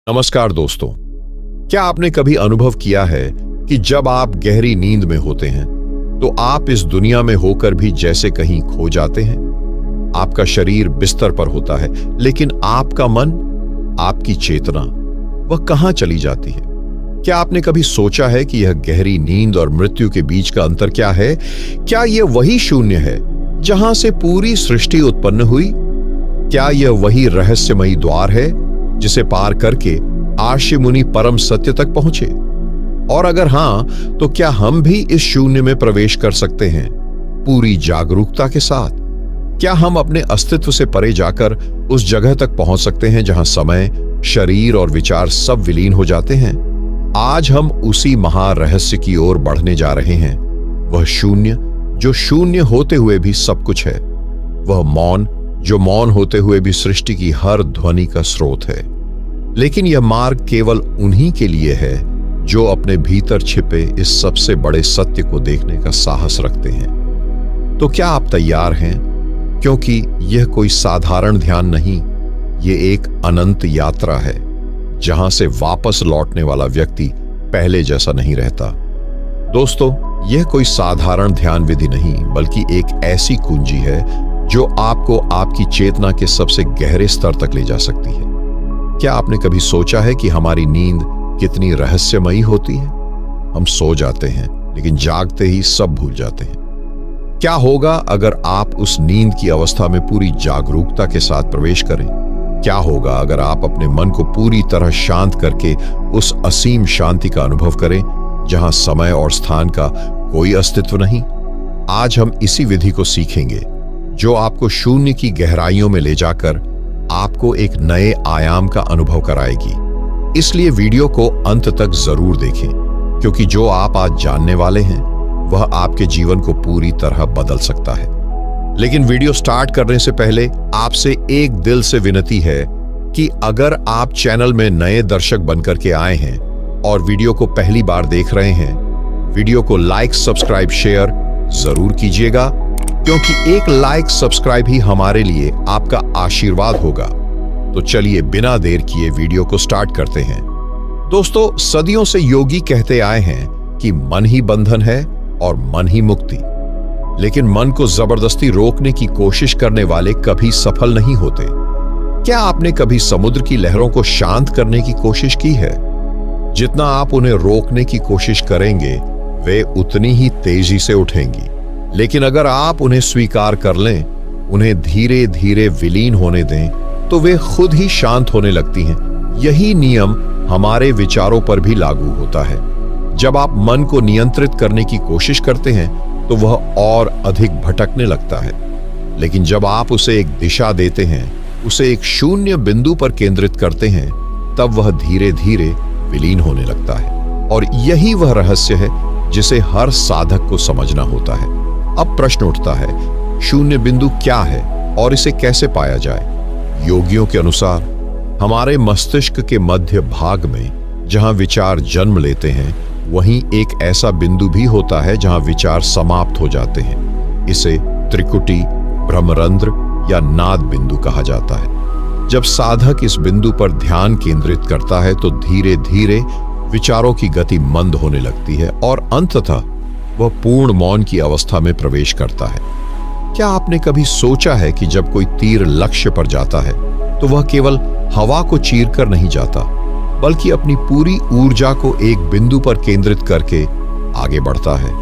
नमस्कार दोस्तों। क्या आपने कभी अनुभव किया है कि जब आप गहरी नींद में होते हैं तो आप इस दुनिया में होकर भी जैसे कहीं खो जाते हैं? आपका शरीर बिस्तर पर होता है लेकिन आपका मन, आपकी चेतना वह कहां चली जाती है? क्या आपने कभी सोचा है कि यह गहरी नींद और मृत्यु के बीच का अंतर क्या है? क्या यह वही शून्य है जहां से पूरी सृष्टि उत्पन्न हुई? क्या यह वही रहस्यमयी द्वार है जिसे पार करके आर्षि मुनि परम सत्य तक पहुंचे? और अगर हां, तो क्या हम भी इस शून्य में प्रवेश कर सकते हैं पूरी जागरूकता के साथ? क्या हम अपने अस्तित्व से परे जाकर उस जगह तक पहुंच सकते हैं जहां समय, शरीर और विचार सब विलीन हो जाते हैं? आज हम उसी महारहस्य की ओर बढ़ने जा रहे हैं। वह शून्य जो शून्य होते हुए भी सब कुछ है। वह मौन जो मौन होते हुए भी सृष्टि की हर ध्वनि का स्रोत है। लेकिन यह मार्ग केवल उन्हीं के लिए है जो अपने भीतर छिपे इस सबसे बड़े सत्य को देखने का साहस रखते हैं। तो क्या आप तैयार हैं? क्योंकि यह कोई साधारण ध्यान नहीं, यह एक अनंत यात्रा है जहां से वापस लौटने वाला व्यक्ति पहले जैसा नहीं रहता। दोस्तों, यह कोई साधारण ध्यान विधि नहीं, बल्कि एक ऐसी कुंजी है जो आपको आपकी चेतना के सबसे गहरे स्तर तक ले जा सकती है। क्या आपने कभी सोचा है कि हमारी नींद कितनी रहस्यमयी होती है? हम सो जाते हैं लेकिन जागते ही सब भूल जाते हैं। क्या होगा अगर आप उस नींद की अवस्था में पूरी जागरूकता के साथ प्रवेश करें? क्या होगा अगर आप अपने मन को पूरी तरह शांत करके उस असीम शांति का अनुभव करें जहां समय और स्थान का कोई अस्तित्व नहीं? आज हम इसी विधि को सीखेंगे जो आपको शून्य की गहराइयों में ले जाकर आपको एक नए आयाम का अनुभव कराएगी। इसलिए वीडियो को अंत तक जरूर देखें, क्योंकि जो आप आज जानने वाले हैं वह आपके जीवन को पूरी तरह बदल सकता है। लेकिन वीडियो स्टार्ट करने से पहले आपसे एक दिल से विनती है कि अगर आप चैनल में नए दर्शक बनकर के आए हैं और वीडियो को पहली बार देख रहे हैं, वीडियो को लाइक, सब्सक्राइब, शेयर जरूर कीजिएगा, क्योंकि एक लाइक, सब्सक्राइब ही हमारे लिए आपका आशीर्वाद होगा। तो चलिए बिना देर किए वीडियो को स्टार्ट करते हैं। दोस्तों, सदियों से योगी कहते आए हैं कि मन ही बंधन है और मन ही मुक्ति। लेकिन मन को जबरदस्ती रोकने की कोशिश करने वाले कभी सफल नहीं होते। क्या आपने कभी समुद्र की लहरों को शांत करने की कोशिश की है? जितना आप उन्हें रोकने की कोशिश करेंगे वे उतनी ही तेजी से उठेंगी। लेकिन अगर आप उन्हें स्वीकार कर लें, उन्हें धीरे धीरे विलीन होने दें, तो वे खुद ही शांत होने लगती हैं। यही नियम हमारे विचारों पर भी लागू होता है। जब आप मन को नियंत्रित करने की कोशिश करते हैं तो वह और अधिक भटकने लगता है। लेकिन जब आप उसे एक दिशा देते हैं, उसे एक शून्य बिंदु पर केंद्रित करते हैं, तब वह धीरे धीरे विलीन होने लगता है। और यही वह रहस्य है जिसे हर साधक को समझना होता है। अब प्रश्न उठता है, शून्य बिंदु क्या है और इसे कैसे पाया जाए? योगियों के अनुसार हमारे मस्तिष्क के मध्य भाग में जहां विचार जन्म लेते हैं, वहीं एक ऐसा बिंदु भी होता है जहां विचार समाप्त हो जाते हैं। इसे त्रिकुटी, भ्रमरंध्र या नाद बिंदु कहा जाता है। जब साधक इस बिंदु पर ध्यान केंद्रित करता है तो धीरे धीरे विचारों की गति मंद होने लगती है और अंततः वह पूर्ण मौन की अवस्था में प्रवेश करता है। क्या आपने कभी सोचा है कि जब कोई तीर लक्ष्य पर जाता है तो वह केवल हवा को चीरकर नहीं जाता, बल्कि अपनी पूरी ऊर्जा को एक बिंदु पर केंद्रित करके आगे बढ़ता है?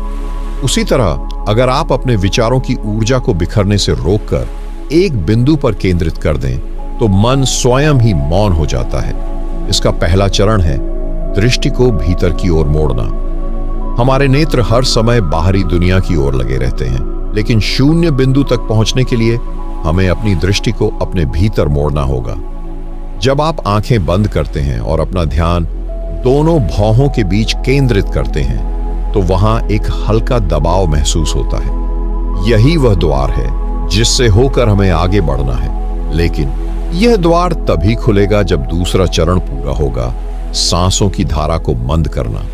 उसी तरह अगर आप अपने विचारों की ऊर्जा को बिखरने से रोककर एक बिंदु पर केंद्रित कर दें तो मन स्वयं ही मौन हो जाता है। इसका पहला चरण है दृष्टि को भीतर की ओर मोड़ना। हमारे नेत्र हर समय बाहरी दुनिया की ओर लगे रहते हैं, लेकिन शून्य बिंदु तक पहुंचने के लिए हमें अपनी दृष्टि को अपने भीतर मोड़ना होगा। जब आप आंखें बंद करते हैं और अपना ध्यान दोनों भौहों के बीच केंद्रित करते हैं तो वहां एक हल्का दबाव महसूस होता है। यही वह द्वार है जिससे होकर हमें आगे बढ़ना है। लेकिन यह द्वार तभी खुलेगा जब दूसरा चरण पूरा होगा, सांसों की धारा को मंद करना।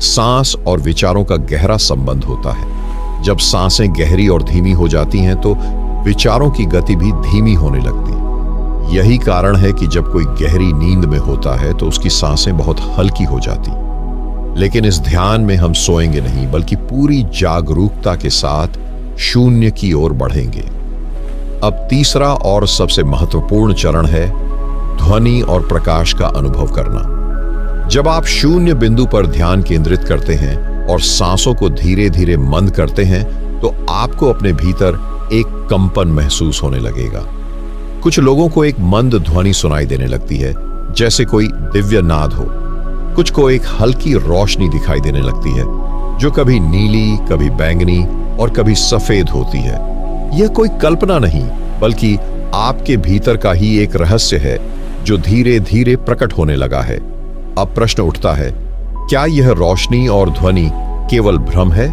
सांस और विचारों का गहरा संबंध होता है। जब सांसें गहरी और धीमी हो जाती हैं तो विचारों की गति भी धीमी होने लगती है। यही कारण है कि जब कोई गहरी नींद में होता है तो उसकी सांसें बहुत हल्की हो जाती। लेकिन इस ध्यान में हम सोएंगे नहीं, बल्कि पूरी जागरूकता के साथ शून्य की ओर बढ़ेंगे। अब तीसरा और सबसे महत्वपूर्ण चरण है ध्वनि और प्रकाश का अनुभव करना। जब आप शून्य बिंदु पर ध्यान केंद्रित करते हैं और सांसों को धीरे धीरे मंद करते हैं तो आपको अपने भीतर एक कंपन महसूस होने लगेगा। कुछ लोगों को एक मंद ध्वनि सुनाई देने लगती है, जैसे कोई दिव्य नाद हो। कुछ को एक हल्की रोशनी दिखाई देने लगती है, जो कभी नीली, कभी बैंगनी और कभी सफेद होती है। यह कोई कल्पना नहीं, बल्कि आपके भीतर का ही एक रहस्य है जो धीरे धीरे प्रकट होने लगा है। अब प्रश्न उठता है, क्या यह रोशनी और ध्वनि केवल भ्रम है?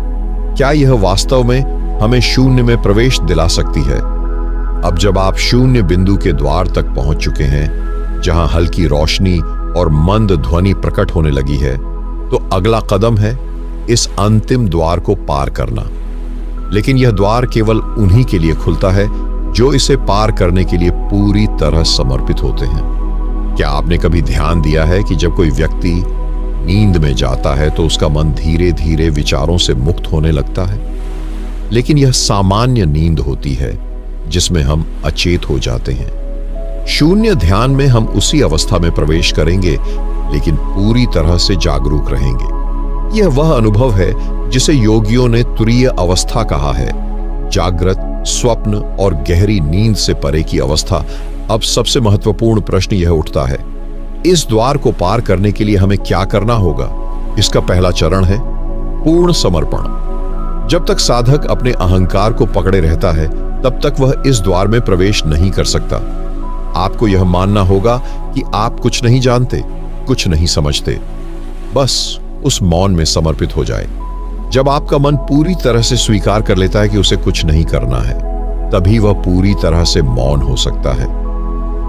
क्या यह वास्तव में हमें शून्य में प्रवेश दिला सकती है? अब जब आप शून्य बिंदु के द्वार तक पहुंच चुके हैं, जहां हल्की रोशनी और मंद ध्वनि प्रकट होने लगी है, तो अगला कदम है इस अंतिम द्वार को पार करना। लेकिन यह द्वार केवल उन्हीं के लिए खुलता है जो इसे पार करने के लिए पूरी तरह समर्पित होते हैं। क्या आपने कभी ध्यान दिया है कि जब कोई व्यक्ति नींद में जाता है तो उसका मन धीरे धीरे विचारों से मुक्त होने लगता है? लेकिन यह सामान्य नींद होती है जिसमें हम अचेत हो जाते हैं। शून्य ध्यान में हम उसी अवस्था में प्रवेश करेंगे, लेकिन पूरी तरह से जागरूक रहेंगे। यह वह अनुभव है जिसे योगियों ने तुरीय अवस्था कहा है। जागृत, स्वप्न और गहरी नींद से परे की अवस्था। अब सबसे महत्वपूर्ण प्रश्न यह उठता है, इस द्वार को पार करने के लिए हमें क्या करना होगा? इसका पहला चरण है पूर्ण समर्पण। जब तक साधक अपने अहंकार को पकड़े रहता है, तब तक वह इस द्वार में प्रवेश नहीं कर सकता। आपको यह मानना होगा कि आप कुछ नहीं जानते, कुछ नहीं समझते, बस उस मौन में समर्पित हो जाए। जब आपका मन पूरी तरह से स्वीकार कर लेता है कि उसे कुछ नहीं करना है, तभी वह पूरी तरह से मौन हो सकता है।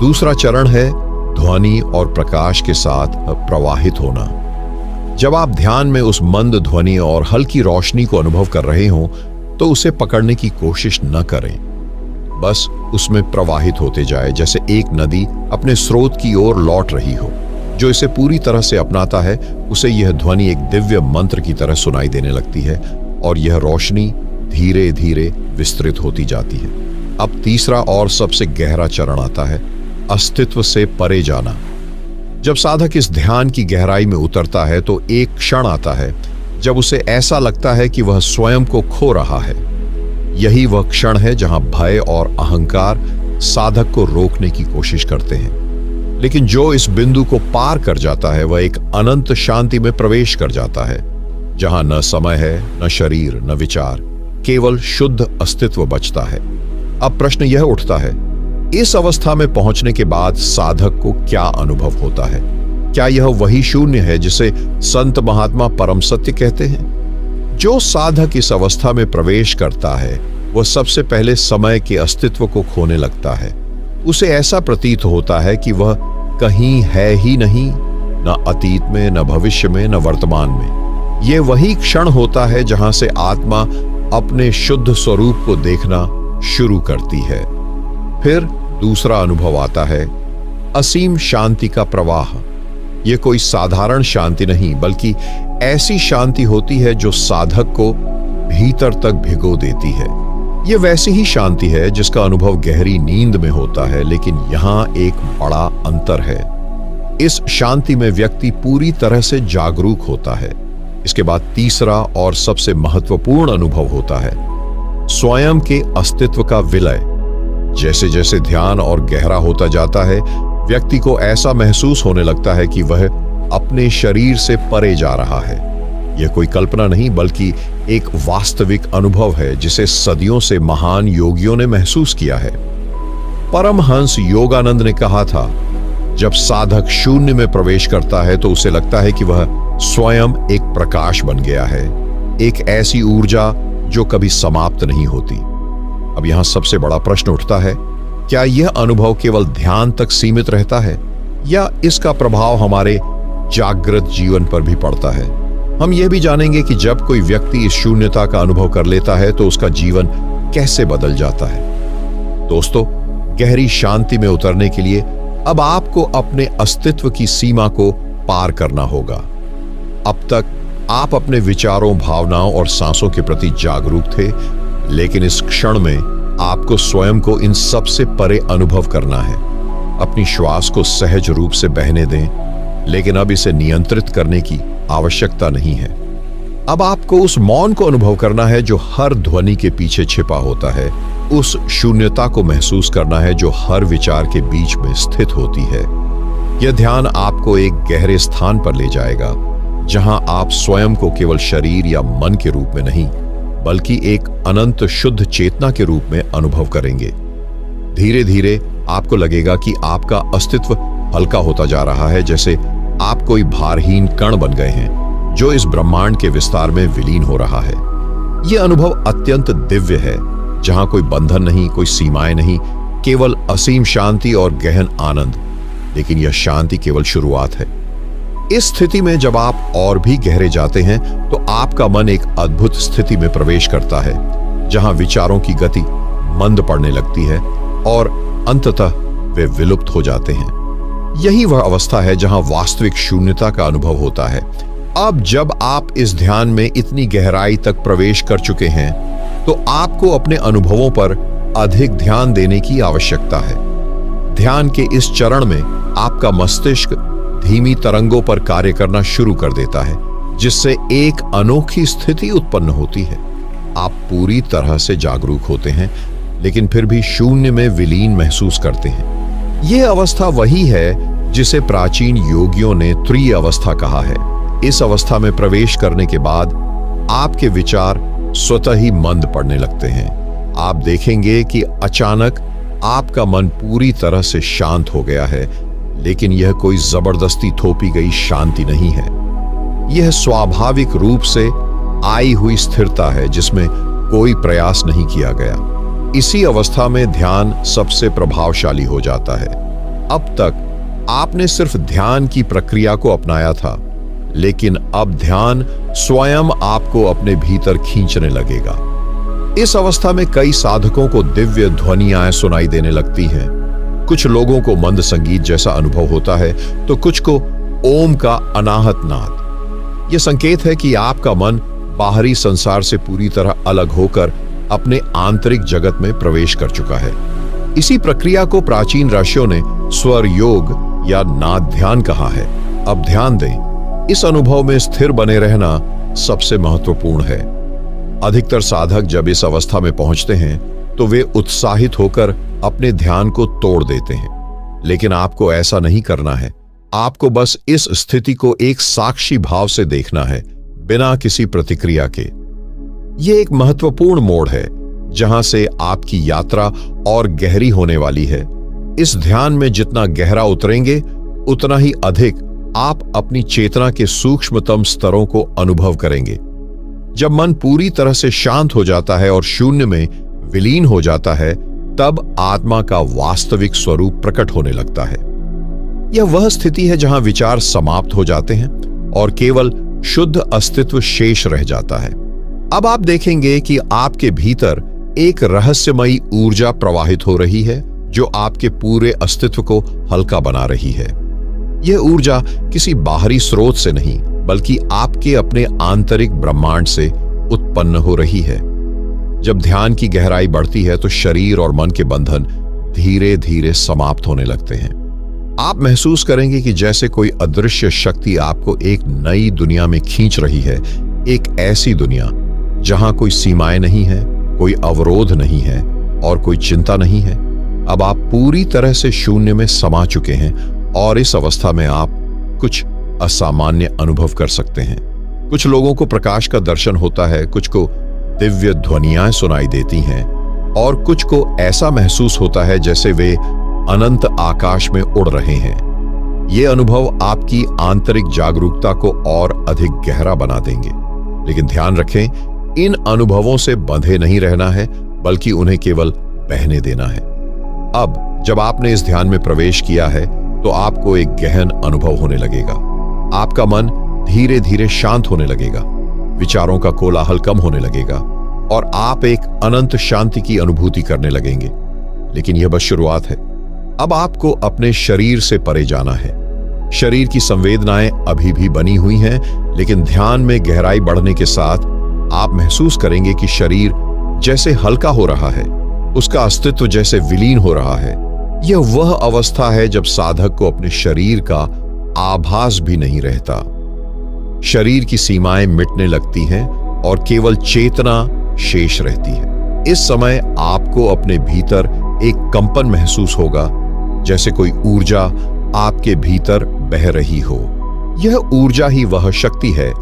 दूसरा चरण है ध्वनि और प्रकाश के साथ प्रवाहित होना। जब आप ध्यान में उस मंद ध्वनि और हल्की रोशनी को अनुभव कर रहे हो, तो उसे पकड़ने की कोशिश न करें। बस उसमें प्रवाहित होते जाए, जैसे एक नदी अपने स्रोत की ओर लौट रही हो। जो इसे पूरी तरह से अपनाता है, उसे यह ध्वनि एक दिव्य मंत्र की तरह सुनाई देने लगती है और यह रोशनी धीरे धीरे विस्तृत होती जाती है। अब तीसरा और सबसे गहरा चरण आता है अस्तित्व से परे जाना। जब साधक इस ध्यान की गहराई में उतरता है तो एक क्षण आता है जब उसे ऐसा लगता है कि वह स्वयं को खो रहा है। यही वह क्षण है जहां भय और अहंकार साधक को रोकने की कोशिश करते हैं। लेकिन जो इस बिंदु को पार कर जाता है, वह एक अनंत शांति में प्रवेश कर जाता है, जहां न समय है, न शरीर, न विचार, केवल शुद्ध अस्तित्व बचता है। अब प्रश्न यह उठता है, इस अवस्था में पहुंचने के बाद साधक को क्या अनुभव होता है? क्या यह वही शून्य है जिसे संत महात्मा परम सत्य कहते हैं? जो साधक इस अवस्था में प्रवेश करता है, वह सबसे पहले समय के अस्तित्व को खोने लगता है। उसे ऐसा प्रतीत होता है कि वह कहीं है ही नहीं, न अतीत में, न भविष्य में, न वर्तमान में। यह वही क्षण होता है जहां से आत्मा अपने शुद्ध स्वरूप को देखना शुरू करती है। फिर दूसरा अनुभव आता है असीम शांति का प्रवाह। यह कोई साधारण शांति नहीं, बल्कि ऐसी शांति होती है जो साधक को भीतर तक भिगो देती है। यह वैसी ही शांति है जिसका अनुभव गहरी नींद में होता है, लेकिन यहां एक बड़ा अंतर है। इस शांति में व्यक्ति पूरी तरह से जागरूक होता है। इसके बाद तीसरा और सबसे महत्वपूर्ण अनुभव होता है स्वयं के अस्तित्व का विलय। जैसे जैसे ध्यान और गहरा होता जाता है, व्यक्ति को ऐसा महसूस होने लगता है कि वह अपने शरीर से परे जा रहा है। यह कोई कल्पना नहीं, बल्कि एक वास्तविक अनुभव है जिसे सदियों से महान योगियों ने महसूस किया है। परमहंस योगानंद ने कहा था, जब साधक शून्य में प्रवेश करता है तो उसे लगता है कि वह स्वयं एक प्रकाश बन गया है, एक ऐसी ऊर्जा जो कभी समाप्त नहीं होती। अब यहां सबसे बड़ा प्रश्न उठता है, क्या यह अनुभव केवल ध्यान तक सीमित रहता है या इसका प्रभाव हमारे जागृत जीवन पर भी पड़ता है? हम यह भी जानेंगे कि जब कोई व्यक्ति इस शून्यता का अनुभव कर लेता है तो उसका जीवन कैसे बदल जाता है। दोस्तों, गहरी शांति में उतरने के लिए अब आपको अपने अस्तित्व की सीमा को पार करना होगा। अब तक आप अपने विचारों, भावनाओं और सांसों के प्रति जागरूक थे, लेकिन इस क्षण में आपको स्वयं को इन सब से परे अनुभव करना है। अपनी श्वास को सहज रूप से बहने दें, लेकिन अब इसे नियंत्रित करने की आवश्यकता नहीं है। अब आपको उस मौन को अनुभव करना है जो हर ध्वनि के पीछे छिपा होता है, उस शून्यता को महसूस करना है जो हर विचार के बीच में स्थित होती है। यह ध्यान आपको एक गहरे स्थान पर ले जाएगा, जहां आप स्वयं को केवल शरीर या मन के रूप में नहीं, बल्कि एक अनंत शुद्ध चेतना के रूप में अनुभव करेंगे। धीरे धीरे आपको लगेगा कि आपका अस्तित्व हल्का होता जा रहा है, जैसे आप कोई भारहीन कण बन गए हैं जो इस ब्रह्मांड के विस्तार में विलीन हो रहा है। यह अनुभव अत्यंत दिव्य है, जहां कोई बंधन नहीं, कोई सीमाएं नहीं, केवल असीम शांति और गहन आनंद। लेकिन यह शांति केवल शुरुआत है। इस स्थिति में जब आप और भी गहरे जाते हैं तो आपका मन एक अद्भुत स्थिति में प्रवेश करता है, जहां विचारों की गति मंद पड़ने लगती है और अंततः वे विलुप्त हो जाते हैं। यही वह अवस्था है जहां वास्तविक शून्यता का अनुभव होता है। अब जब आप इस ध्यान में इतनी गहराई तक प्रवेश कर चुके हैं, तो आपको अपने अनुभवों पर अधिक ध्यान देने की आवश्यकता है। ध्यान के इस चरण में आपका मस्तिष्क धीमी तरंगों पर कार्य करना शुरू कर देता है, जिससे एक अनोखी स्थिति उत्पन्न होती है। आप पूरी तरह से जागरूक होते हैं, लेकिन फिर भी शून्य में विलीन महसूस करते हैं। यह अवस्था वही है जिसे प्राचीन योगियों ने तुरीय अवस्था कहा है। इस अवस्था में प्रवेश करने के बाद आपके विचार स्वतः ही मंद पड़ने लगते हैं। आप देखेंगे कि अचानक आपका मन पूरी तरह से शांत हो गया है, लेकिन यह कोई जबरदस्ती थोपी गई शांति नहीं है। यह स्वाभाविक रूप से आई हुई स्थिरता है, जिसमें कोई प्रयास नहीं किया गया। इसी अवस्था में ध्यान सबसे प्रभावशाली हो जाता है। अब तक आपने सिर्फ ध्यान की प्रक्रिया को अपनाया था, लेकिन अब ध्यान स्वयं आपको अपने भीतर खींचने लगेगा। इस अवस्था में कई साधकों को दिव्य ध्वनियां सुनाई देने लगती हैं। कुछ लोगों को मंद संगीत जैसा अनुभव होता है, तो कुछ को ओम का अनाहत नाद। यह संकेत है कि आपका मन बाहरी संसार से पूरी तरह अलग होकर अपने आंतरिक जगत में प्रवेश कर चुका है। इसी प्रक्रिया को प्राचीन ऋषियों ने स्वर योग या नाद ध्यान कहा है। अब ध्यान दें, इस अनुभव में स्थिर बने रहना सबसे महत्वपूर्ण है। अधिकतर साधक जब इस अवस्था में पहुंचते हैं तो वे उत्साहित होकर अपने ध्यान को तोड़ देते हैं, लेकिन आपको ऐसा नहीं करना है। आपको बस इस स्थिति को एक साक्षी भाव से देखना है, बिना किसी प्रतिक्रिया के। यह एक महत्वपूर्ण मोड़ है, जहां से आपकी यात्रा और गहरी होने वाली है। इस ध्यान में जितना गहरा उतरेंगे, उतना ही अधिक आप अपनी चेतना के सूक्ष्मतम स्तरों को अनुभव करेंगे। जब मन पूरी तरह से शांत हो जाता है और शून्य में विलीन हो जाता है, तब आत्मा का वास्तविक स्वरूप प्रकट होने लगता है। यह वह स्थिति है जहां विचार समाप्त हो जाते हैं और केवल शुद्ध अस्तित्व शेष रह जाता है। अब आप देखेंगे कि आपके भीतर एक रहस्यमयी ऊर्जा प्रवाहित हो रही है, जो आपके पूरे अस्तित्व को हल्का बना रही है। यह ऊर्जा किसी बाहरी स्रोत से नहीं, बल्कि आपके अपने आंतरिक ब्रह्मांड से उत्पन्न हो रही है। जब ध्यान की गहराई बढ़ती है तो शरीर और मन के बंधन धीरे धीरे समाप्त होने लगते हैं। आप महसूस करेंगे कि जैसे कोई अदृश्य शक्ति आपको एक नई दुनिया में खींच रही है, एक ऐसी दुनिया जहां कोई सीमाएं नहीं है, कोई अवरोध नहीं है और कोई चिंता नहीं है। अब आप पूरी तरह से शून्य में समा चुके हैं और इस अवस्था में आप कुछ असामान्य अनुभव कर सकते हैं। कुछ लोगों को प्रकाश का दर्शन होता है, कुछ को दिव्य ध्वनियां सुनाई देती हैं और कुछ को ऐसा महसूस होता है जैसे वे अनंत आकाश में उड़ रहे हैं। ये अनुभव आपकी आंतरिक जागरूकता को और अधिक गहरा बना देंगे। लेकिन ध्यान रखें, इन अनुभवों से बंधे नहीं रहना है, बल्कि उन्हें केवल बहने देना है। अब जब आपने इस ध्यान में प्रवेश किया है तो आपको एक गहन अनुभव होने लगेगा। आपका मन धीरे धीरे शांत होने लगेगा, विचारों का कोलाहल कम होने लगेगा और आप एक अनंत शांति की अनुभूति करने लगेंगे। लेकिन यह बस शुरुआत है। अब आपको अपने शरीर से परे जाना है। शरीर की संवेदनाएं अभी भी बनी हुई हैं, लेकिन ध्यान में गहराई बढ़ने के साथ आप महसूस करेंगे कि शरीर जैसे हल्का हो रहा है, उसका अस्तित्व जैसे विलीन हो रहा है। यह वह अवस्था है जब साधक को अपने शरीर का आभास भी नहीं रहता। शरीर की सीमाएं मिटने लगती हैं और केवल चेतना शेष रहती है। इस समय आपको अपने भीतर एक कंपन महसूस होगा, जैसे कोई ऊर्जा आपके भीतर बह रही हो। यह ऊर्जा ही वह शक्ति है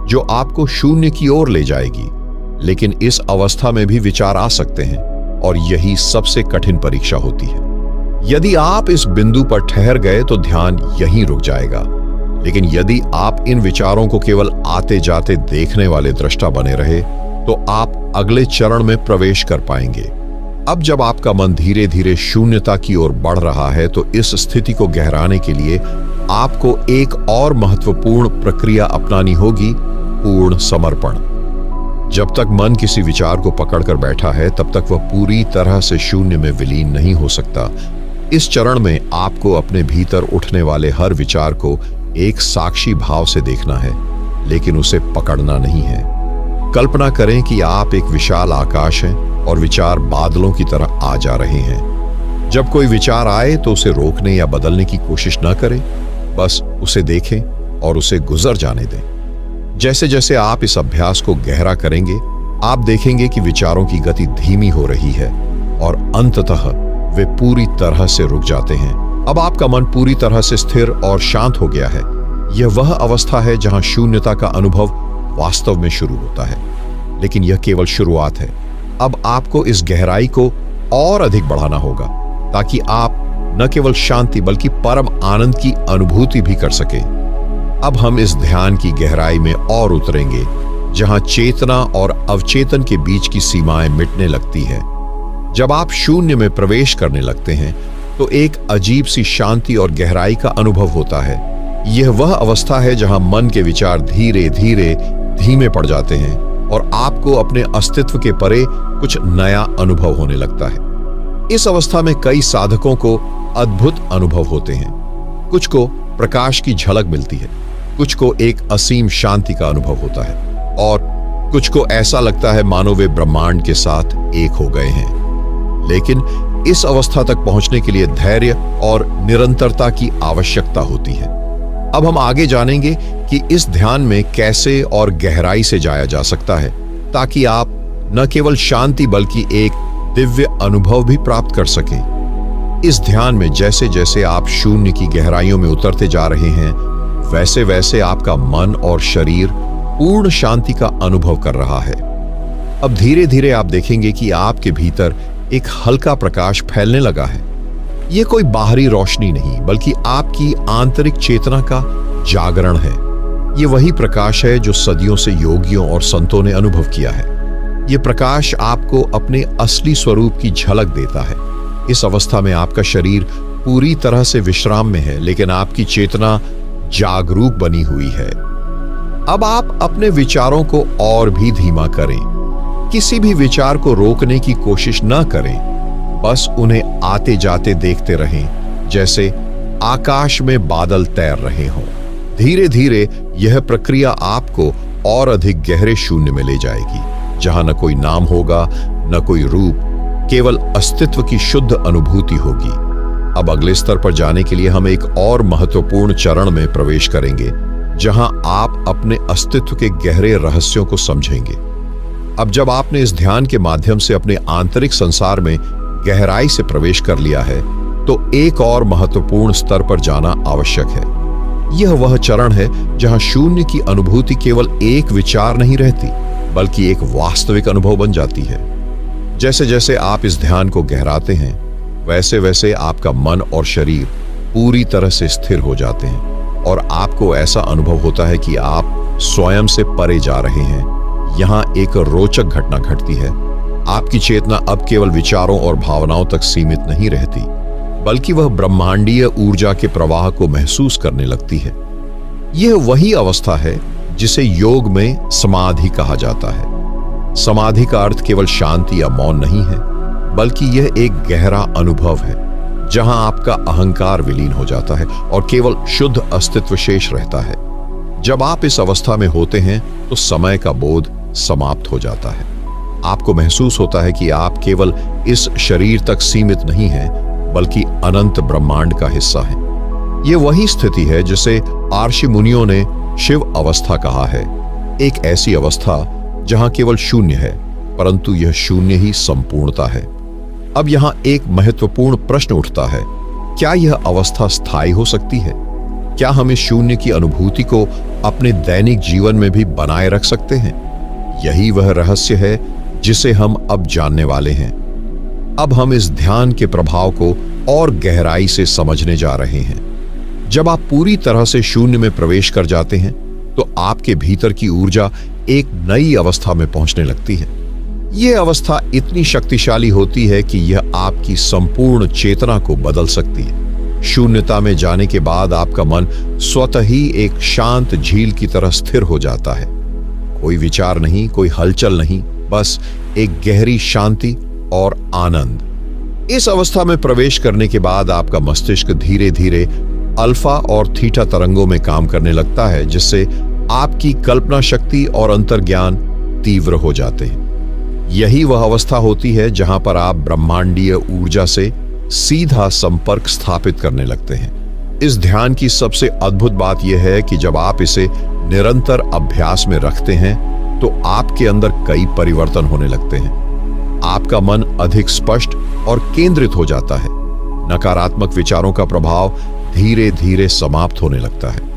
जो आपको शून्य की ओर ले जाएगी। लेकिन इस अवस्था में भी विचार आ सकते हैं और यही सबसे कठिन परीक्षा होती है। यदि आप इस बिंदु पर ठहर गए तो ध्यान यहीं रुक जाएगा, लेकिन यदि आप इन विचारों को केवल आते जाते देखने वाले दृष्टा बने रहे तो आप अगले चरण में प्रवेश कर पाएंगे। अब जब आपका मन धीरे धीरे शून्यता की ओर बढ़ रहा है तो इस स्थिति को गहराने के लिए आपको एक और महत्वपूर्ण प्रक्रिया अपनानी होगी, पूर्ण समर्पण। जब तक मन किसी विचार को पकड़कर बैठा है तब तक वह पूरी तरह से शून्य में विलीन नहीं हो सकता। इस चरण में आपको अपने भीतर उठने वाले हर विचार को एक साक्षी भाव से देखना है, लेकिन उसे पकड़ना नहीं है। कल्पना करें कि आप एक विशाल आकाश हैं और विचार बादलों की तरह आ जा रहे हैं। जब कोई विचार आए तो उसे रोकने या बदलने की कोशिश न करें, बस उसे देखें और उसे गुजर जाने दें। जैसे जैसे आप इस अभ्यास को गहरा करेंगे, आप देखेंगे कि विचारों की गति धीमी हो रही है और अंततः वे पूरी तरह से रुक जाते हैं। अब आपका मन पूरी तरह से स्थिर और शांत हो गया है। यह वह अवस्था है जहां शून्यता का अनुभव वास्तव में शुरू होता है, लेकिन यह केवल शुरुआत है। अब आपको इस गहराई को और अधिक बढ़ाना होगा ताकि आप न केवल शांति बल्कि परम आनंद की अनुभूति भी कर सकें। अब हम इस ध्यान की गहराई में और उतरेंगे, जहां चेतना और अवचेतन के बीच की सीमाएं मिटने लगती है। जब आप शून्य में प्रवेश करने लगते हैं तो एक अजीब सी शांति और गहराई का अनुभव होता है। यह वह अवस्था है जहां मन के विचार धीरे धीरे धीमे पड़ जाते हैं और आपको अपने अस्तित्व के परे कुछ नया अनुभव होने लगता है। इस अवस्था में कई साधकों को अद्भुत अनुभव होते हैं। कुछ को प्रकाश की झलक मिलती है, कुछ को एक असीम शांति का अनुभव होता है और कुछ को ऐसा लगता है मानो वे ब्रह्मांड के साथ एक हो गए हैं। लेकिन इस अवस्था तक पहुंचने के लिए धैर्य और निरंतरता की आवश्यकता होती है। अब हम आगे जानेंगे कि इस ध्यान में कैसे और गहराई से जाया जा सकता है, ताकि आप न केवल शांति बल्कि एक दिव्य अनुभव भी प्राप्त कर सकें। इस ध्यान में जैसे जैसे आप शून्य की गहराइयों में उतरते जा रहे हैं, वैसे वैसे आपका मन और शरीर पूर्ण शांति का अनुभव कर रहा है। अब धीरे धीरे आप देखेंगे कि आपके भीतर एक हल्का प्रकाश फैलने लगा है। यह कोई बाहरी रोशनी नहीं, बल्कि आपकी आंतरिक चेतना का जागरण है। यह वही प्रकाश है जो सदियों से योगियों और संतों ने अनुभव किया है। यह प्रकाश आपको अपने असली स्वरूप की झलक देता है। इस अवस्था में आपका शरीर पूरी तरह से विश्राम में है, लेकिन आपकी चेतना जागरूक बनी हुई है। अब आप अपने विचारों को और भी धीमा करें। किसी भी विचार को रोकने की कोशिश न करें, बस उन्हें आते जाते देखते रहें, जैसे आकाश में बादल तैर रहे हों। धीरे धीरे यह प्रक्रिया आपको और अधिक गहरे शून्य में ले जाएगी, जहां न कोई नाम होगा, न कोई रूप, केवल अस्तित्व की शुद्ध अनुभूति होगी। अब अगले स्तर पर जाने के लिए हम एक और महत्वपूर्ण चरण में प्रवेश करेंगे, जहां आप अपने अस्तित्व के गहरे रहस्यों को समझेंगे। अब जब आपने इस ध्यान के माध्यम से अपने आंतरिक संसार में गहराई से प्रवेश कर लिया है, तो एक और महत्वपूर्ण स्तर पर जाना आवश्यक है। यह वह चरण है जहां शून्य की अनुभूति केवल एक विचार नहीं रहती, बल्कि एक वास्तविक अनुभव बन जाती है। जैसे जैसे आप इस ध्यान को गहराते हैं, वैसे वैसे आपका मन और शरीर पूरी तरह से स्थिर हो जाते हैं और आपको ऐसा अनुभव होता है कि आप स्वयं से परे जा रहे हैं। यहाँ एक रोचक घटना घटती है। आपकी चेतना अब केवल विचारों और भावनाओं तक सीमित नहीं रहती, बल्कि वह ब्रह्मांडीय ऊर्जा के प्रवाह को महसूस करने लगती है। यह वही अवस्था है जिसे योग में समाधि कहा जाता है। समाधि का अर्थ केवल शांति या मौन नहीं है, बल्कि यह एक गहरा अनुभव है जहां आपका अहंकार विलीन हो जाता है और केवल शुद्ध अस्तित्व शेष रहता है। जब आप इस अवस्था में होते हैं तो समय का बोध समाप्त हो जाता है। आपको महसूस होता है कि आप केवल इस शरीर तक सीमित नहीं हैं, बल्कि अनंत ब्रह्मांड का हिस्सा हैं। यह वही स्थिति है जिसे आर्षि मुनियों ने शिव अवस्था कहा है, एक ऐसी अवस्था जहां केवल शून्य है, परंतु यह शून्य ही संपूर्णता है। अब यहां एक महत्वपूर्ण प्रश्न उठता है, क्या यह अवस्था स्थायी हो सकती है? क्या हम इस शून्य की अनुभूति को अपने दैनिक जीवन में भी बनाए रख सकते हैं? यही वह रहस्य है जिसे हम अब जानने वाले हैं। अब हम इस ध्यान के प्रभाव को और गहराई से समझने जा रहे हैं। जब आप पूरी तरह से शून्य में प्रवेश कर जाते हैं तो आपके भीतर की ऊर्जा एक नई अवस्था में पहुंचने लगती है। यह अवस्था इतनी शक्तिशाली होती है कि यह आपकी संपूर्ण चेतना को बदल सकती है। शून्यता में जाने के बाद आपका मन स्वतः ही एक शांत झील की तरह स्थिर हो जाता है। कोई विचार नहीं, कोई हलचल नहीं, बस एक गहरी शांति और आनंद। इस अवस्था में प्रवेश करने के बाद आपका मस्तिष्क धीरे धीरे अल्फा और थीटा तरंगों में काम करने लगता है, जिससे आपकी कल्पना शक्ति और अंतर्ज्ञान तीव्र हो जाते हैं। यही वह अवस्था होती है जहां पर आप ब्रह्मांडीय ऊर्जा से सीधा संपर्क स्थापित करने लगते हैं। इस ध्यान की सबसे अद्भुत बात यह है कि जब आप इसे निरंतर अभ्यास में रखते हैं तो आपके अंदर कई परिवर्तन होने लगते हैं। आपका मन अधिक स्पष्ट और केंद्रित हो जाता है। नकारात्मक विचारों का प्रभाव धीरे धीरे समाप्त होने लगता है।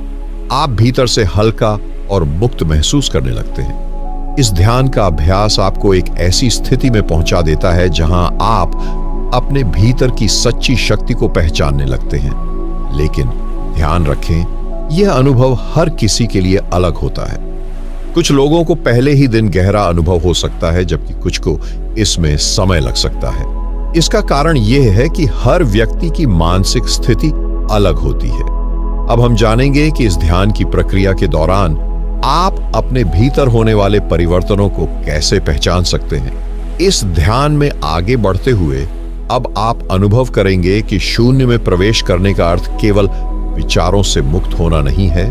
आप भीतर से हल्का और मुक्त महसूस करने लगते हैं। इस ध्यान का अभ्यास आपको एक ऐसी स्थिति में पहुंचा देता है जहां आप अपने भीतर की सच्ची शक्ति को पहचानने लगते हैं। लेकिन ध्यान रखें, यह अनुभव हर किसी के लिए अलग होता है। कुछ लोगों को पहले ही दिन गहरा अनुभव हो सकता है, जबकि कुछ को इसमें समय लग सकता है। इसका कारण यह है कि हर व्यक्ति की मानसिक स्थिति अलग होती है। अब हम जानेंगे कि इस ध्यान की प्रक्रिया के दौरान आप अपने भीतर होने वाले परिवर्तनों को कैसे पहचान सकते हैं। इस ध्यान में आगे बढ़ते हुए अब आप अनुभव करेंगे कि शून्य में प्रवेश करने का अर्थ केवल विचारों से मुक्त होना नहीं है,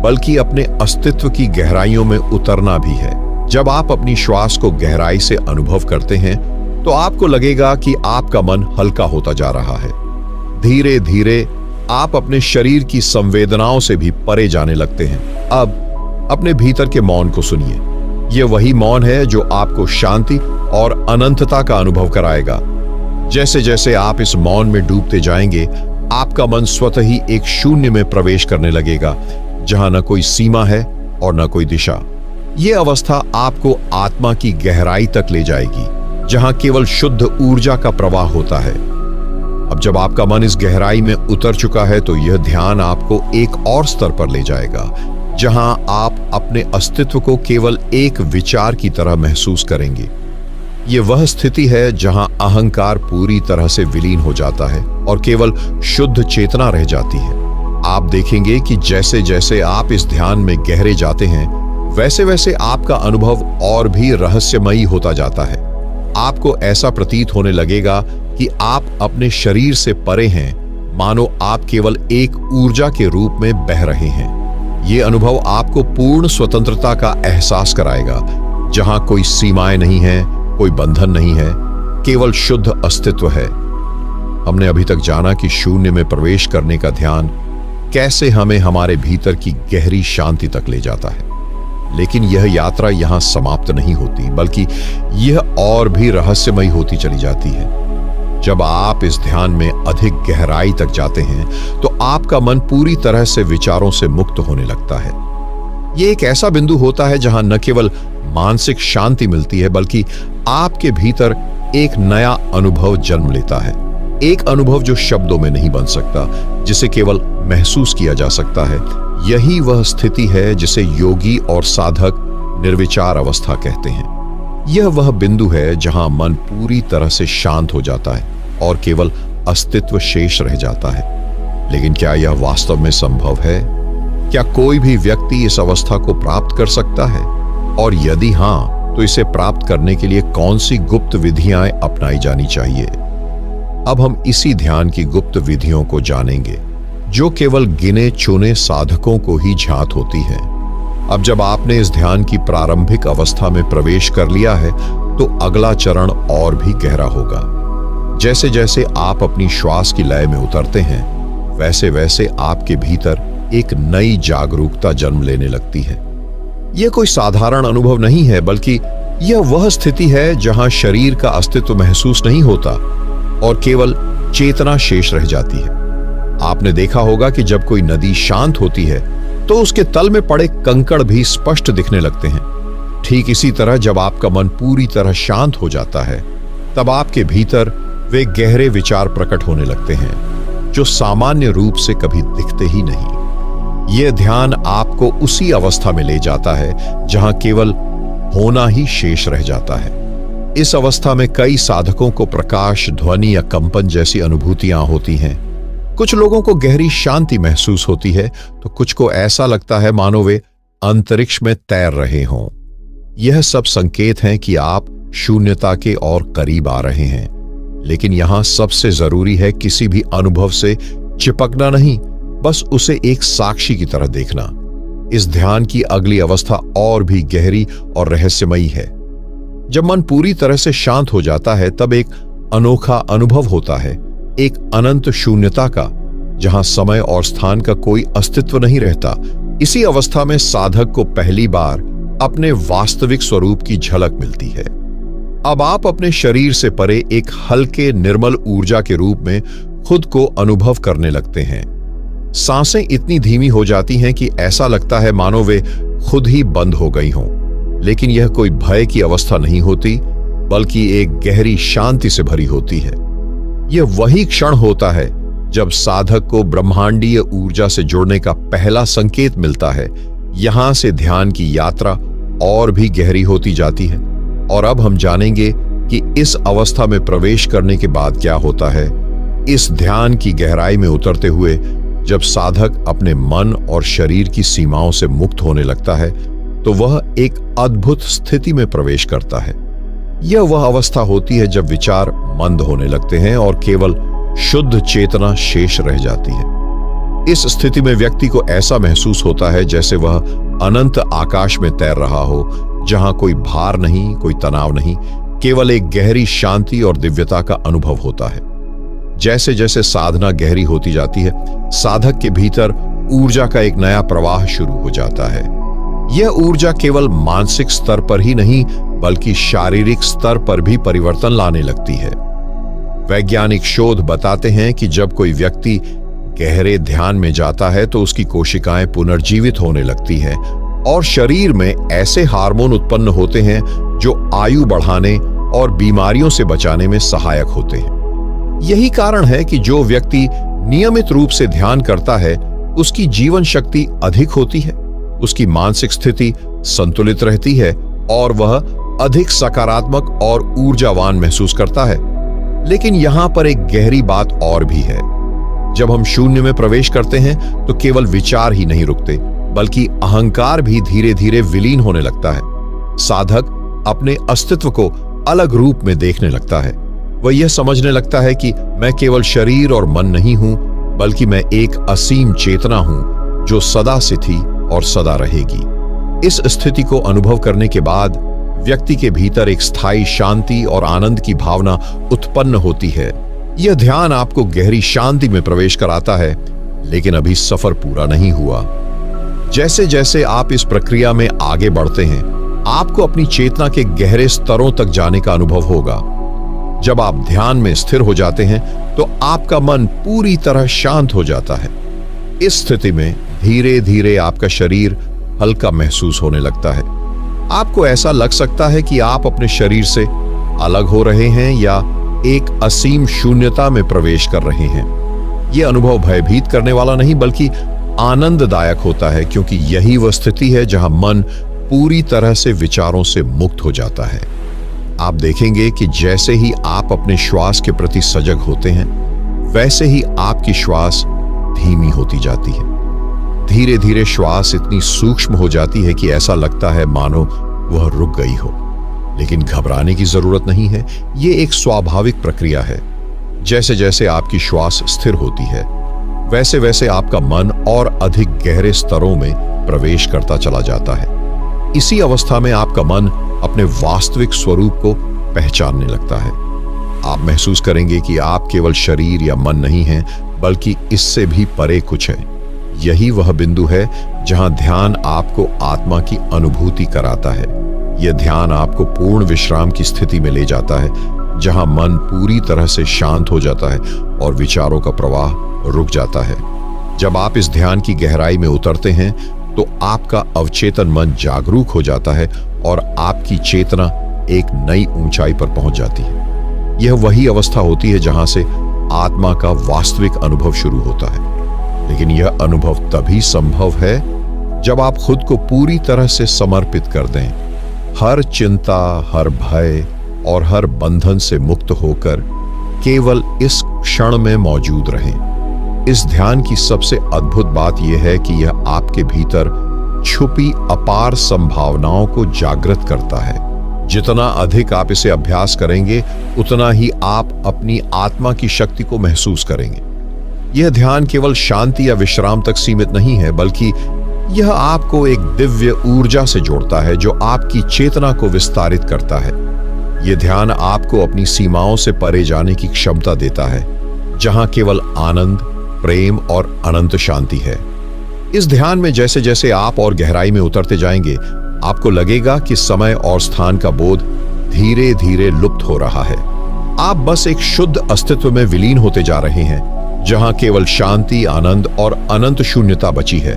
बल्कि अपने अस्तित्व की गहराइयों में उतरना भी है। जब आप अपनी श्वास को गहराई से अनुभव करते हैं तो आपको लगेगा कि आपका मन हल्का होता जा रहा है। धीरे धीरे आप अपने शरीर की संवेदनाओं से भी परे जाने लगते हैं। अब अपने भीतर के मौन को सुनिए। यह वही मौन है जो आपको शांति और अनंतता का अनुभव कराएगा। जैसे जैसे आप इस मौन में डूबते जाएंगे, आपका मन स्वतः ही एक शून्य में प्रवेश करने लगेगा, जहां न कोई सीमा है और न कोई दिशा। यह अवस्था आपको आत्मा की गहराई तक ले जाएगी, जहां केवल शुद्ध ऊर्जा का प्रवाह होता है। अब जब आपका मन इस गहराई में उतर चुका है तो यह ध्यान आपको एक और स्तर पर ले जाएगा, जहां आप अपने अस्तित्व को केवल एक विचार की तरह महसूस करेंगे। यह वह स्थिति है जहां अहंकार पूरी तरह से विलीन हो जाता है और केवल शुद्ध चेतना रह जाती है। आप देखेंगे कि जैसे जैसे आप इस ध्यान में गहरे जाते हैं, वैसे वैसे आपका अनुभव और भी रहस्यमयी होता जाता है। आपको ऐसा प्रतीत होने लगेगा कि आप अपने शरीर से परे हैं, मानो आप केवल एक ऊर्जा के रूप में बह रहे हैं। ये अनुभव आपको पूर्ण स्वतंत्रता का एहसास कराएगा, जहां कोई सीमाएं नहीं है, कोई बंधन नहीं है, केवल शुद्ध अस्तित्व है। हमने अभी तक जाना कि शून्य में प्रवेश करने का ध्यान कैसे हमें हमारे भीतर की गहरी शांति तक ले जाता है। लेकिन यह यात्रा यहां समाप्त नहीं होती, बल्कि यह और भी रहस्यमयी होती चली जाती है। जब आप इस ध्यान में अधिक गहराई तक जाते हैं तो आपका मन पूरी तरह से विचारों से मुक्त होने लगता है। यह एक ऐसा बिंदु होता है जहां न केवल मानसिक शांति मिलती है, बल्कि आपके भीतर एक नया अनुभव जन्म लेता है। एक अनुभव जो शब्दों में नहीं बन सकता, जिसे केवल महसूस किया जा सकता है। यही वह स्थिति है जिसे योगी और साधक निर्विचार अवस्था कहते हैं। यह वह बिंदु है जहां मन पूरी तरह से शांत हो जाता है और केवल अस्तित्व शेष रह जाता है। लेकिन क्या यह वास्तव में संभव है? क्या कोई भी व्यक्ति इस अवस्था को प्राप्त कर सकता है? और यदि हां, तो इसे प्राप्त करने के लिए कौन सी गुप्त विधियां अपनाई जानी चाहिए। अब हम इसी ध्यान की गुप्त विधियों को जानेंगे, जो केवल गिने चुने साधकों को ही ज्ञात होती हैं। अब जब आपने इस ध्यान की प्रारंभिक अवस्था में प्रवेश कर लिया है, तो अगला चरण और भी गहरा होगा। जैसे जैसे आप अपनी श्वास की लय में उतरते हैं, वैसे वैसे आपके भीतर एक नई जागरूकता जन्म लेने लगती है। यह कोई साधारण अनुभव नहीं है, बल्कि यह वह स्थिति है जहां शरीर का अस्तित्व महसूस नहीं होता और केवल चेतना शेष रह जाती है। आपने देखा होगा कि जब कोई नदी शांत होती है तो उसके तल में पड़े कंकड़ भी स्पष्ट दिखने लगते हैं। ठीक इसी तरह जब आपका मन पूरी तरह शांत हो जाता है, तब आपके भीतर वे गहरे विचार प्रकट होने लगते हैं जो सामान्य रूप से कभी दिखते ही नहीं। यह ध्यान आपको उसी अवस्था में ले जाता है जहां केवल होना ही शेष रह जाता है। इस अवस्था में कई साधकों को प्रकाश, ध्वनि या कंपन जैसी अनुभूतियां होती हैं। कुछ लोगों को गहरी शांति महसूस होती है, तो कुछ को ऐसा लगता है मानो वे अंतरिक्ष में तैर रहे हों। यह सब संकेत हैं कि आप शून्यता के और करीब आ रहे हैं। लेकिन यहां सबसे जरूरी है किसी भी अनुभव से चिपकना नहीं, बस उसे एक साक्षी की तरह देखना। इस ध्यान की अगली अवस्था और भी गहरी और रहस्यमयी है। जब मन पूरी तरह से शांत हो जाता है, तब एक अनोखा अनुभव होता है, एक अनंत शून्यता का, जहां समय और स्थान का कोई अस्तित्व नहीं रहता। इसी अवस्था में साधक को पहली बार अपने वास्तविक स्वरूप की झलक मिलती है। अब आप अपने शरीर से परे एक हल्के निर्मल ऊर्जा के रूप में खुद को अनुभव करने लगते हैं। सांसें इतनी धीमी हो जाती हैं कि ऐसा लगता है मानो वे खुद ही बंद हो गई हों। लेकिन यह कोई भय की अवस्था नहीं होती, बल्कि एक गहरी शांति से भरी होती है। यह वही क्षण होता है जब साधक को ब्रह्मांडीय ऊर्जा से जुड़ने का पहला संकेत मिलता है। यहां से ध्यान की यात्रा और भी गहरी होती जाती है। और अब हम जानेंगे कि इस अवस्था में प्रवेश करने के बाद क्या होता है। इस ध्यान की गहराई में उतरते हुए जब साधक अपने मन और शरीर की सीमाओं से मुक्त होने लगता है, तो वह एक अद्भुत स्थिति में प्रवेश करता है। यह वह अवस्था होती है जब विचार मंद होने लगते हैं और केवल शुद्ध चेतना शेष रह जाती है। इस स्थिति में व्यक्ति को ऐसा महसूस होता है जैसे वह अनंत आकाश में तैर रहा हो, जहां कोई भार नहीं, कोई तनाव नहीं, केवल एक गहरी शांति और दिव्यता का अनुभव होता है। जैसे जैसे साधना गहरी होती जाती है, साधक के भीतर ऊर्जा का एक नया प्रवाह शुरू हो जाता है। यह ऊर्जा केवल मानसिक स्तर पर ही नहीं, बल्कि शारीरिक स्तर पर भी परिवर्तन लाने लगती है। वैज्ञानिक शोध बताते हैं कि जब कोई व्यक्ति गहरे ध्यान में जाता है, तो उसकी कोशिकाएं पुनर्जीवित होने लगती हैं और शरीर में ऐसे हार्मोन उत्पन्न होते हैं जो आयु बढ़ाने और बीमारियों से बचाने में सहायक होते हैं। यही कारण है कि जो व्यक्ति नियमित रूप से ध्यान करता है, उसकी जीवन शक्ति अधिक होती है, उसकी मानसिक स्थिति संतुलित रहती है और वह अधिक सकारात्मक और ऊर्जावान महसूस करता है। लेकिन यहां पर एक गहरी बात और भी है। जब हम शून्य में प्रवेश करते हैं, तो केवल विचार ही नहीं रुकते, बल्कि अहंकार भी धीरे धीरे विलीन होने लगता है। साधक अपने अस्तित्व को अलग रूप में देखने लगता है। वह यह समझने लगता है कि मैं केवल शरीर और मन नहीं हूं, बल्कि मैं एक असीम चेतना हूं जो सदा से थी और सदा रहेगी। इस स्थिति को अनुभव करने के बाद व्यक्ति के भीतर एक स्थायी शांति और आनंद की भावना उत्पन्न होती है। यह ध्यान आपको गहरी शांति में प्रवेश कराता है, लेकिन अभी सफर पूरा नहीं हुआ। जैसे जैसे आप इस प्रक्रिया में आगे बढ़ते हैं, आपको अपनी चेतना के गहरे स्तरों तक जाने का अनुभव होगा। जब आप ध्यान में स्थिर हो जाते हैं, तो आपका मन पूरी तरह शांत हो जाता है। इस स्थिति में धीरे धीरे आपका शरीर हल्का महसूस होने लगता है। आपको ऐसा लग सकता है कि आप अपने शरीर से अलग हो रहे हैं या एक असीम शून्यता में प्रवेश कर रहे हैं। यह अनुभव भयभीत करने वाला नहीं, बल्कि आनंददायक होता है, क्योंकि यही वह स्थिति है जहां मन पूरी तरह से विचारों से मुक्त हो जाता है। आप देखेंगे कि जैसे ही आप अपने श्वास के प्रति सजग होते हैं, वैसे ही आपकी श्वास धीमी होती जाती है। धीरे धीरे श्वास इतनी सूक्ष्म हो जाती है कि ऐसा लगता है मानो वह रुक गई हो। लेकिन घबराने की जरूरत नहीं है। ये एक स्वाभाविक प्रक्रिया है। जैसे जैसे आपकी श्वास स्थिर होती है, वैसे वैसे आपका मन और अधिक गहरे स्तरों में प्रवेश करता चला जाता है। इसी अवस्था में आपका मन अपने वास्तविक स्वरूप को पहचानने लगता है। आप महसूस करेंगे कि आप केवल शरीर या मन नहीं हैं, बल्कि इससे भी परे कुछ है। यही वह बिंदु है जहां ध्यान आपको आत्मा की अनुभूति कराता है। यह ध्यान आपको पूर्ण विश्राम की स्थिति में ले जाता है, जहां मन पूरी तरह से शांत हो जाता है और विचारों का प्रवाह रुक जाता है। जब आप इस ध्यान की गहराई में उतरते हैं तो आपका अवचेतन मन जागरूक हो जाता है और आपकी चेतना एक नई ऊंचाई पर पहुंच जाती है। यह वही अवस्था होती है जहां से आत्मा का वास्तविक अनुभव शुरू होता है। लेकिन यह अनुभव तभी संभव है जब आप खुद को पूरी तरह से समर्पित कर दें, हर चिंता, हर भय और हर बंधन से मुक्त होकर केवल इस क्षण में मौजूद रहें। इस ध्यान की सबसे अद्भुत बात यह है कि यह आपके भीतर छुपी अपार संभावनाओं को जागृत करता है। जितना अधिक आप इसे अभ्यास करेंगे, उतना ही आप अपनी आत्मा की शक्ति को महसूस करेंगे। यह ध्यान केवल शांति या विश्राम तक सीमित नहीं है, बल्कि यह आपको एक दिव्य ऊर्जा से जोड़ता है जो आपकी चेतना को विस्तारित करता है। यह ध्यान आपको अपनी सीमाओं से परे जाने की क्षमता देता है, जहां केवल आनंद, प्रेम और अनंत शांति है। इस ध्यान में जैसे जैसे आप और गहराई में उतरते जाएंगे, आपको लगेगा कि समय और स्थान का बोध धीरे धीरे लुप्त हो रहा है। आप बस एक शुद्ध अस्तित्व में विलीन होते जा रहे हैं, जहां केवल शांति, आनंद और अनंत शून्यता बची है।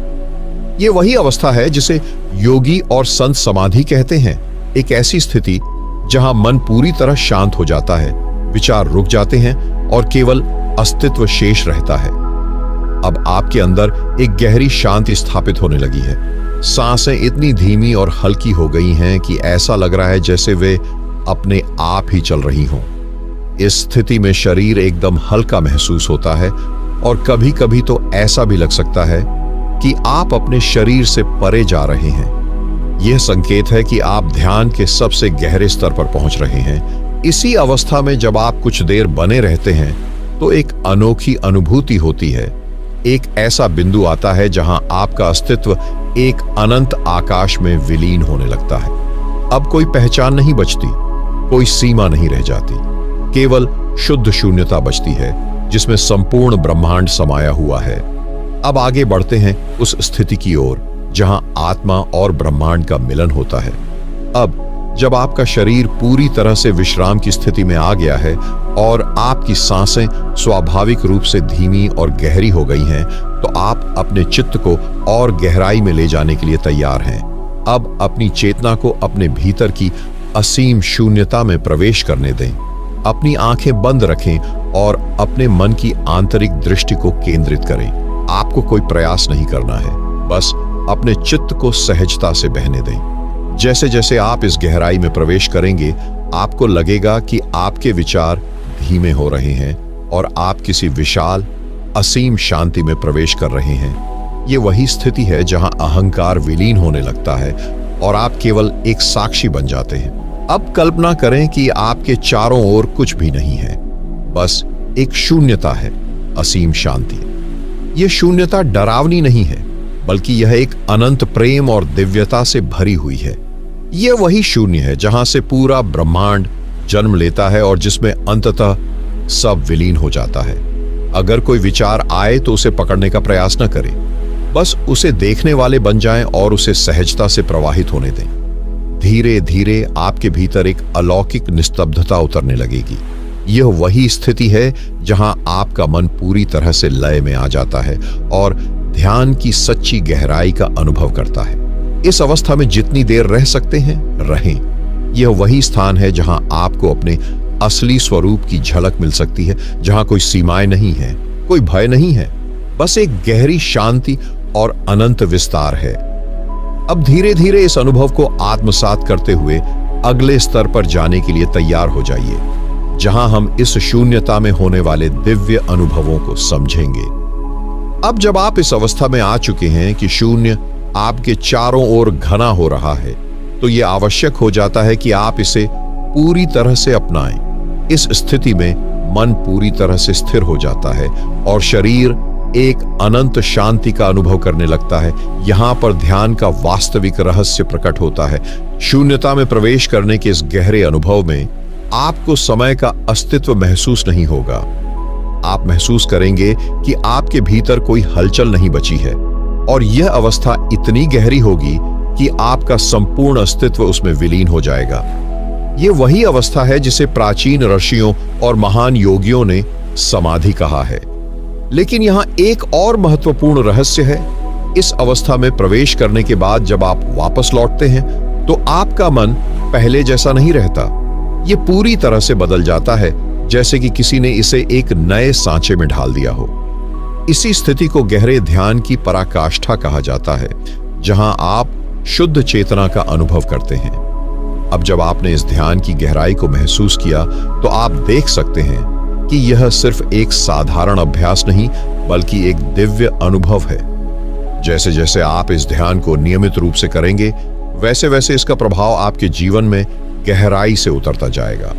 ये वही अवस्था है जिसे योगी और संत समाधि कहते हैं। एक ऐसी स्थिति जहां मन पूरी तरह शांत हो जाता है, विचार रुक जाते हैं और केवल अस्तित्व शेष रहता है। अब आपके अंदर एक गहरी शांति स्थापित होने लगी है। सांसें इतनी धीमी और हल्की हो गई हैं कि ऐसा लग रहा है जैसे वे अपने आप ही चल रही हों। इस स्थिति में शरीर एकदम हल्का महसूस होता है और कभी कभी तो ऐसा भी लग सकता है कि आप अपने शरीर से परे जा रहे हैं। यह संकेत है कि आप ध्यान के सबसे गहरे स्तर पर पहुंच रहे हैं। इसी अवस्था में जब आप कुछ देर बने रहते हैं तो एक अनोखी अनुभूति होती है। एक ऐसा बिंदु आता है जहां आपका अस्तित्व एक अनंत आकाश में विलीन होने लगता है। अब कोई पहचान नहीं बचती, कोई सीमा नहीं रह जाती, केवल शुद्ध शून्यता बचती है जिसमें संपूर्ण ब्रह्मांड समाया हुआ है। अब आगे बढ़ते हैं उस स्थिति की ओर जहां आत्मा और ब्रह्मांड का मिलन होता है। अब जब आपका शरीर पूरी तरह से विश्राम की स्थिति में आ गया है और आपकी सांसें स्वाभाविक रूप से धीमी और गहरी हो गई हैं, तो आप अपने चित्त को और गहराई में ले जाने के लिए तैयार हैं। अब अपनी चेतना को अपने भीतर की असीम शून्यता में प्रवेश करने दें। अपनी आंखें बंद रखें और अपने मन की आंतरिक दृष्टि को केंद्रित करें। आपको कोई प्रयास नहीं करना है, बस अपने चित्त को सहजता से बहने दें। जैसे जैसे आप इस गहराई में प्रवेश करेंगे, आपको लगेगा कि आपके विचार धीमे हो रहे हैं और आप किसी विशाल, असीम शांति में प्रवेश कर रहे हैं। ये वही स्थिति है जहां अहंकार विलीन होने लगता है और आप केवल एक साक्षी बन जाते हैं। अब कल्पना करें कि आपके चारों ओर कुछ भी नहीं है, बस एक शून्यता है, असीम शांति। यह शून्यता डरावनी नहीं है, बल्कि यह एक अनंत प्रेम और दिव्यता से भरी हुई है। यह वही शून्य है जहां से पूरा ब्रह्मांड जन्म लेता है और जिसमें अंततः सब विलीन हो जाता है। अगर कोई विचार आए तो उसे पकड़ने का प्रयास न करें, बस उसे देखने वाले बन जाएं और उसे सहजता से प्रवाहित होने दें। धीरे धीरे आपके भीतर एक अलौकिक निस्तब्धता उतरने लगेगी। यह वही स्थिति है जहां आपका मन पूरी तरह से लय में आ जाता है और ध्यान की सच्ची गहराई का अनुभव करता है। इस अवस्था में जितनी देर रह सकते हैं, रहें। यह वही स्थान है जहां आपको अपने असली स्वरूप की झलक मिल सकती है, जहां कोई सीमाएं नहीं है, कोई भय नहीं है, बस एक गहरी शांति और अनंत विस्तार है। अब धीरे धीरे इस अनुभव को आत्मसात करते हुए अगले स्तर पर जाने के लिए तैयार हो जाइए, जहां हम इस शून्यता में होने वाले दिव्य अनुभवों को समझेंगे। अब जब आप इस अवस्था में आ चुके हैं कि शून्य आपके चारों ओर घना हो रहा है, तो यह आवश्यक हो जाता है कि आप इसे पूरी तरह से अपनाएं। इस स्थिति में मन पूरी तरह से स्थिर हो जाता है और शरीर एक अनंत शांति का अनुभव करने लगता है। यहां पर ध्यान का वास्तविक रहस्य प्रकट होता है। शून्यता में प्रवेश करने के इस गहरे अनुभव में आपको समय का अस्तित्व महसूस नहीं होगा। आप महसूस करेंगे कि आपके भीतर कोई हलचल नहीं बची है और यह अवस्था इतनी गहरी होगी कि आपका संपूर्ण अस्तित्व उसमें विलीन हो जाएगा। यह वही अवस्था है जिसे प्राचीन ऋषियों और महान योगियों ने समाधि कहा है। लेकिन यहां एक और महत्वपूर्ण रहस्य है। इस अवस्था में प्रवेश करने के बाद जब आप वापस लौटते हैं तो आपका मन पहले जैसा नहीं रहता। यह पूरी तरह से बदल जाता है, जैसे कि किसी ने इसे एक नए सांचे में ढाल दिया हो। इसी स्थिति को गहरे ध्यान की पराकाष्ठा कहा जाता है, जहां आप शुद्ध चेतना का अनुभव करते हैं। अब जब आपने इस ध्यान की गहराई को महसूस किया तो आप देख सकते हैं कि यह सिर्फ एक साधारण अभ्यास नहीं बल्कि एक दिव्य अनुभव है। जैसे जैसे आप इस ध्यान को नियमित रूप से करेंगे, वैसे वैसे इसका प्रभाव आपके जीवन में गहराई से उतरता जाएगा।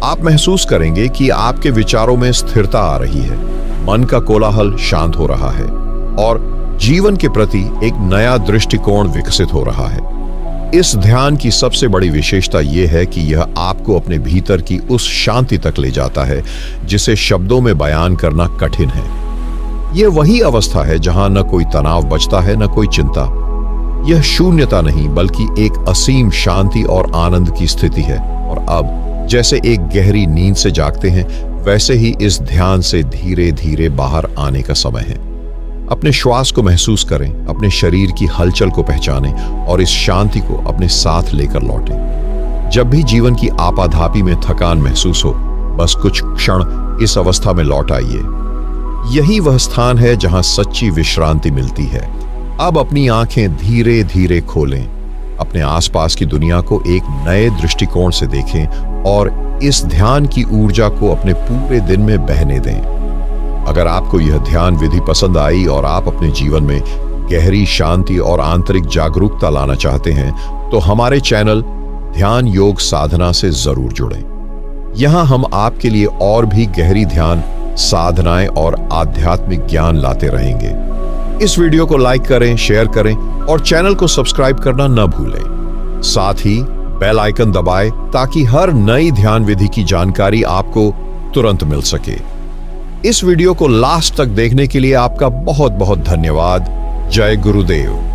आप महसूस करेंगे कि आपके विचारों में स्थिरता आ रही है, मन का कोलाहल शांत हो रहा है और जीवन के प्रति एक नया दृष्टिकोण विकसित हो रहा है। इस ध्यान की सबसे बड़ी विशेषता यह है कि यह आपको अपने भीतर की उस शांति तक ले जाता है जिसे शब्दों में बयान करना कठिन है। यह वही अवस्था है जहां न कोई तनाव बचता है, न कोई चिंता। यह शून्यता नहीं बल्कि एक असीम शांति और आनंद की स्थिति है। और अब जैसे एक गहरी नींद से जागते हैं, वैसे ही इस ध्यान से धीरे धीरे बाहर आने का समय है। अपने श्वास को महसूस करें, अपने शरीर की हलचल को पहचानें और इस शांति को अपने साथ लेकर लौटें। जब भी जीवन की आपाधापी में थकान महसूस हो, बस कुछ क्षण इस अवस्था में लौट आइए। यही वह स्थान है जहां सच्ची विश्रांति मिलती है। अब अपनी आंखें धीरे धीरे खोलें, अपने आसपास की दुनिया को एक नए दृष्टिकोण से देखें और इस ध्यान की ऊर्जा को अपने पूरे दिन में बहने दें। अगर आपको यह ध्यान विधि पसंद आई और आप अपने जीवन में गहरी शांति और आंतरिक जागरूकता लाना चाहते हैं, तो हमारे चैनल ध्यान योग साधना से जरूर जुड़ें। यहां हम आपके लिए और भी गहरी ध्यान साधनाएं और आध्यात्मिक ज्ञान लाते रहेंगे। इस वीडियो को लाइक करें, शेयर करें और चैनल को सब्सक्राइब करना न भूलें। साथ ही बेल आइकन दबाएं ताकि हर नई ध्यान विधि की जानकारी आपको तुरंत मिल सके। इस वीडियो को लास्ट तक देखने के लिए आपका बहुत बहुत धन्यवाद। जय गुरुदेव।